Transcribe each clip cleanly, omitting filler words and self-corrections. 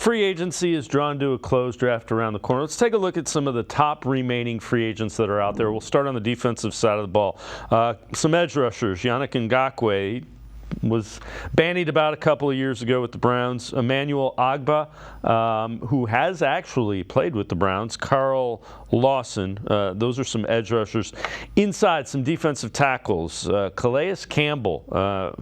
free agency is drawn to a close, draft around the corner. Let's take a look at some of the top remaining free agents that are out there. We'll start on the defensive side of the ball. Some edge rushers. Yannick Ngakoue was bandied about a couple of years ago with the Browns. Emmanuel Agba, who has actually played with the Browns. Carl Lawson. Those are some edge rushers. Inside, some defensive tackles. Calais Campbell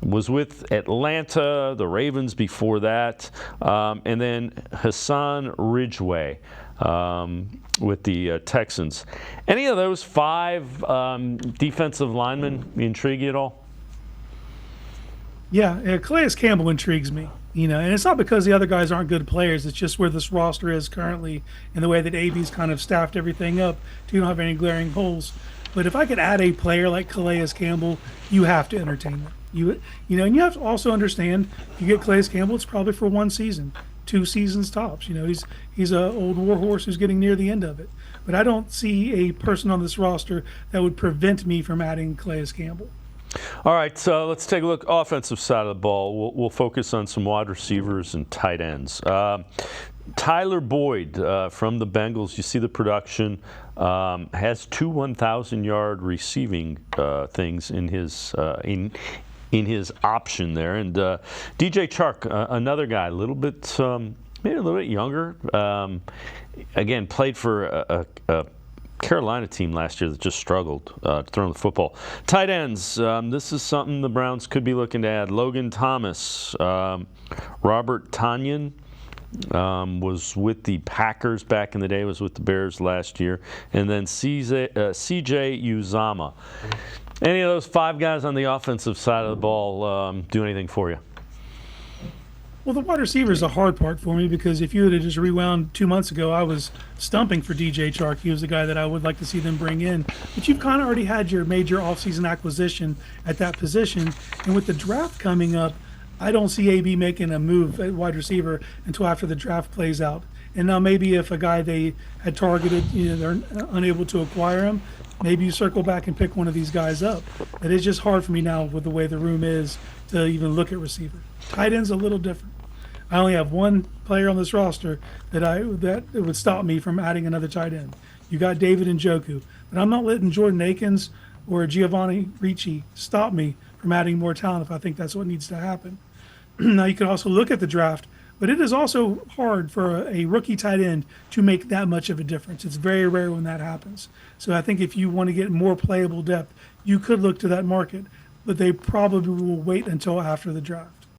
was with Atlanta, the Ravens before that. And then Hassan Ridgeway with the Texans. Any of those 5 defensive linemen intrigue you at all? Yeah, Calais Campbell intrigues me, and it's not because the other guys aren't good players. It's just where this roster is currently and the way that AB's kind of staffed everything up to not have any glaring holes. But if I could add a player like Calais Campbell, you have to entertain them. And you have to also understand, if you get Calais Campbell, it's probably for 1 season, 2 seasons tops. He's an old warhorse who's getting near the end of it. But I don't see a person on this roster that would prevent me from adding Calais Campbell. All right, so let's take a look offensive side of the ball. We'll focus on some wide receivers and tight ends. Tyler Boyd from the Bengals, you see the production, has 2 1,000-yard receiving things in his option there. And DJ Chark, another guy, maybe a little bit younger. Again, played for a Carolina team last year that just struggled throwing the football. Tight ends, this is something the Browns could be looking to add. Logan Thomas, Robert Tonyan was with the Packers back in the day, was with the Bears last year, and then CJ Uzama. Any of those 5 guys on the offensive side of the ball do anything for you? Well, the wide receiver is a hard part for me because if you had just rewound 2 months ago, I was stumping for DJ Chark. He was the guy that I would like to see them bring in. But you've kind of already had your major offseason acquisition at that position. And with the draft coming up, I don't see AB making a move at wide receiver until after the draft plays out. And now maybe if a guy they had targeted, they're unable to acquire him, maybe you circle back and pick one of these guys up. But it's just hard for me now with the way the room is to even look at receiver. Tight end's a little different. I only have 1 player on this roster that would stop me from adding another tight end. You got David Njoku, but I'm not letting Jordan Akins or Giovanni Ricci stop me from adding more talent if I think that's what needs to happen. Now you can also look at the draft, but it is also hard for a rookie tight end to make that much of a difference. It's very rare when that happens. So I think if you want to get more playable depth, you could look to that market, but they probably will wait until after the draft.